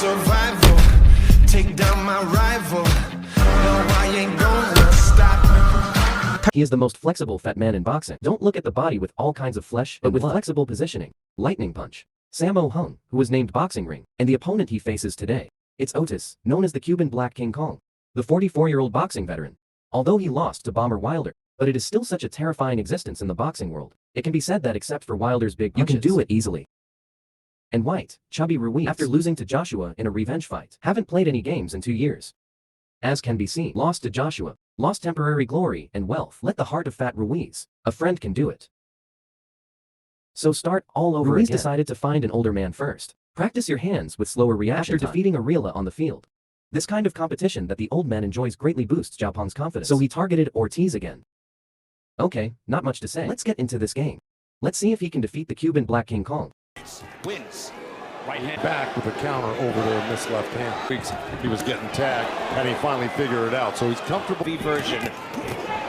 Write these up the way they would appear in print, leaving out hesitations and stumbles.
survival. Take down my rival. No, I ain't gonna stop. He is the most flexible fat man in boxing. Don't look at the body with all kinds of flesh, but with flexible positioning. Lightning punch. Sammo Hung, who was named Boxing Ring, and the opponent he faces today. It's Otis, known as the Cuban Black King Kong. The 44-year-old boxing veteran. Although he lost to Bomber Wilder, but it is still such a terrifying existence in the boxing world. It can be said that except for Wilder's big punches, you can do it easily. And white, chubby Ruiz, after losing to Joshua in a revenge fight, haven't played any games in 2 years. As can be seen, lost to Joshua, lost temporary glory and wealth. Let the heart of fat Ruiz. A friend can do it. So start all over Ruiz again. Decided to find an older man first. Practice your hands with slower reaction after defeating Arilla on the field. This kind of competition that the old man enjoys greatly boosts Japan's confidence. So he targeted Ortiz again. Okay, not much to say. Let's get into this game. Let's see if he can defeat the Cuban Black King Kong. Wins. Right hand back with a counter over the missed left hand. Quakes, he was getting tagged, and he finally figured it out. So he's comfortable. The version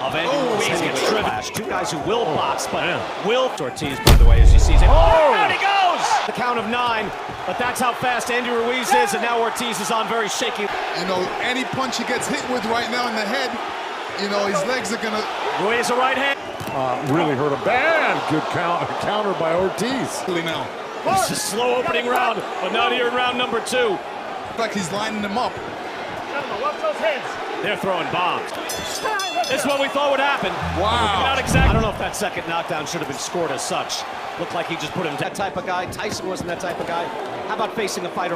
of Andy Ruiz gets driven. Two guys who will box, but will. Ortiz, by the way, as you see. Down he goes! The count of 9, but that's how fast Andy Ruiz is, and now Ortiz is on very shaky. You know, any punch he gets hit with right now in the head, you know, his legs are gonna. Ruiz a right hand. Really hurt him bad. Good counter by Ortiz. Really now. It's a slow opening round, but not here in round number 2. Like he's lining them up. Watch those hands. They're throwing bombs. This is what we thought would happen. Wow. Not exactly. I don't know if that second knockdown should have been scored as such. Looked like he just put him that type of guy. Tyson wasn't that type of guy. How about facing a fighter?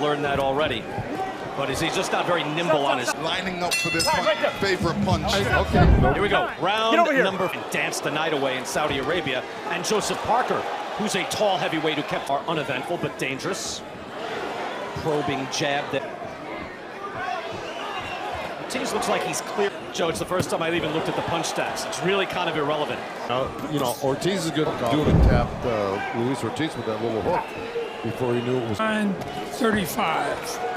Learned that already. But is he just not very nimble on his... Lining up for this favorite punch. Okay. Here we go. Round number... Danced the night away in Saudi Arabia. And Joseph Parker, who's a tall heavyweight who kept uneventful but dangerous. Probing jab that... Ortiz looks like he's clear. Joe, it's the first time I've even looked at the punch stats. It's really kind of irrelevant. You know, Ortiz is good doing it. Tapped Luis Ortiz with that little hook before he knew it was... 9:35.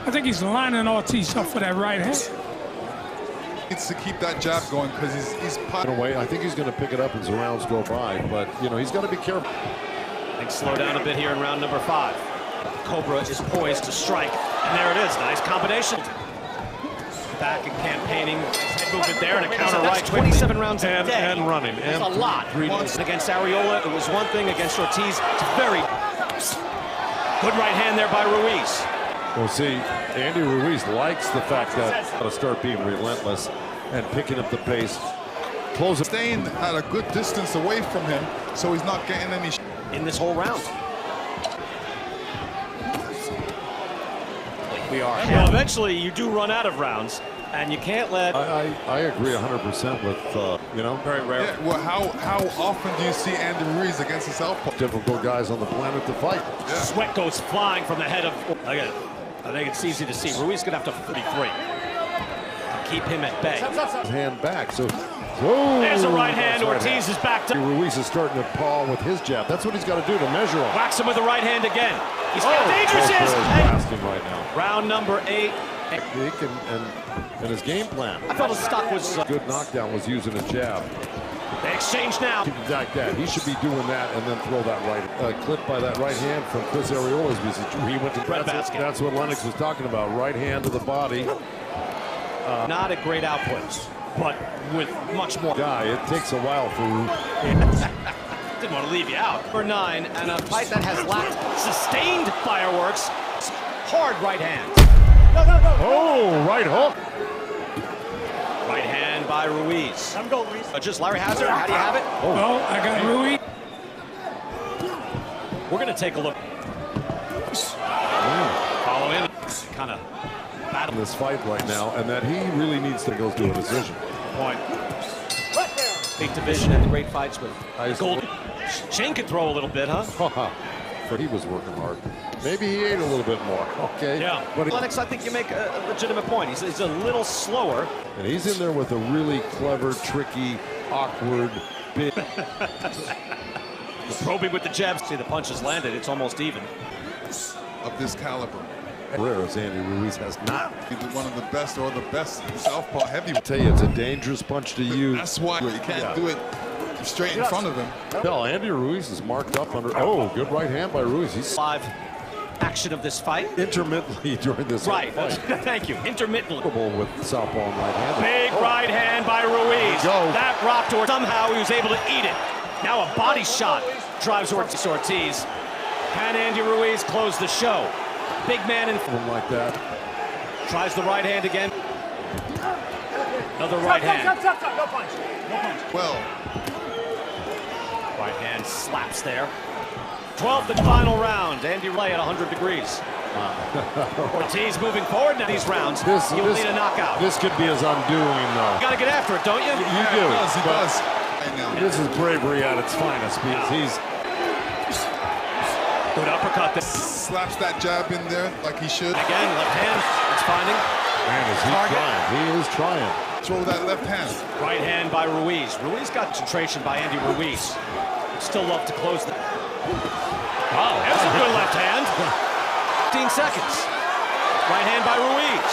I think he's lining Ortiz up for that right hand. Needs to keep that jab going because he's away. I think he's going to pick it up as the rounds go by, but you know he's got to be careful. Things slow down a bit here in round number 5. Cobra is poised to strike, and there it is. Nice combination. Back and campaigning, head movement there, and a counter right. 27 rounds a day. And running. That's a lot. Against Ariola, it was one thing. Against Ortiz, it's very good right hand there by Ruiz. Well, see, Andy Ruiz likes the fact that to start being relentless and picking up the pace. Staying at a good distance away from him, so he's not getting any in this whole round. We are. Well, eventually, you do run out of rounds, and you can't let. I agree 100% with you know. Very rare. Yeah, well, how often do you see Andy Ruiz against a southpaw? Difficult guys on the planet to fight. Yeah. Sweat goes flying from the head of. Again, I think it's easy to see. Ruiz gonna have to 43 to keep him at bay. Hand back, so. Whoa, there's a right hand. Ortiz is back to. Ruiz is starting to paw with his jab. That's what he's got to do to measure him. Whacks him with the right hand again. He's dangerous. Blasting right now. Round number 8. And his game plan. I thought his stock was good knockdown was using a jab. They exchange now. Like that. He should be doing that and then throw that right. Clip by that right hand from Chris Ariola's visit. He went to basket. That's what Lennox was talking about. Right hand to the body. Not a great output, but with much more. It takes a while for. Didn't want to leave you out. Number 9, and a fight that has lacked sustained fireworks. Hard right hand. Oh, right hook. Right hand by Ruiz. I'm going, Ruiz. Just Larry Hazard, how do you have it? Oh, I got Ruiz. We're going to take a look. Follow in. Kind of battle this fight right now, and that he really needs to go to a decision. Point. Big division at the great fights with Gold. Shane can throw a little bit, huh? He was working hard. Maybe he ate a little bit more. Okay. Yeah. But Lennox, I think you make a legitimate point. He's a little slower. And he's in there with a really clever, tricky, awkward bit. Probing with the jabs. See, the punches landed. It's almost even. Of this caliber. Rare as Andy Ruiz has not. Either one of the best or the best southpaw heavyweight. I tell you, it's a dangerous punch to use. That's why you can't do it straight in front of him. Hell, Andy Ruiz is marked up under. Oh, good right hand by Ruiz. He's Live action of this fight. intermittently during this Right. fight. Thank you. Intermittently. With southhaw and right hand. Big right hand by Ruiz. Go. That rocked or somehow he was able to eat it. Now a body shot drives Ortiz. Can Andy Ruiz close the show? Big man in Something like that. tries the right hand again. Another right hand. Well, Right hand slaps there. 12th and final round. Andy Ray at 100 degrees. Ortiz moving forward now these rounds. He'll need a knockout. This could be his undoing, though. Got to get after it, don't you? You do. he does. Right now. This is bravery at its finest because he's Good uppercut. There. Slaps that jab in there like he should. Again, left hand. It's finding. man, is he Target. trying? He is trying. Throw that left hand. Right hand by Ruiz. Ruiz got concentration by Andy Ruiz. Still love to close the. Oh, there's a good left hand. 15 seconds. Right hand by Ruiz.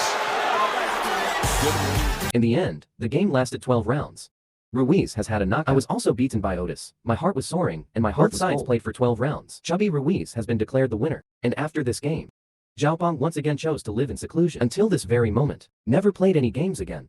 In the end, the game lasted 12 rounds. Ruiz has had a knockout. I was also beaten by Otis. My heart was soaring, and my heart sides played for 12 rounds. Chubby Ruiz has been declared the winner, and after this game, Xiaopong once again chose to live in seclusion until this very moment. Never played any games again.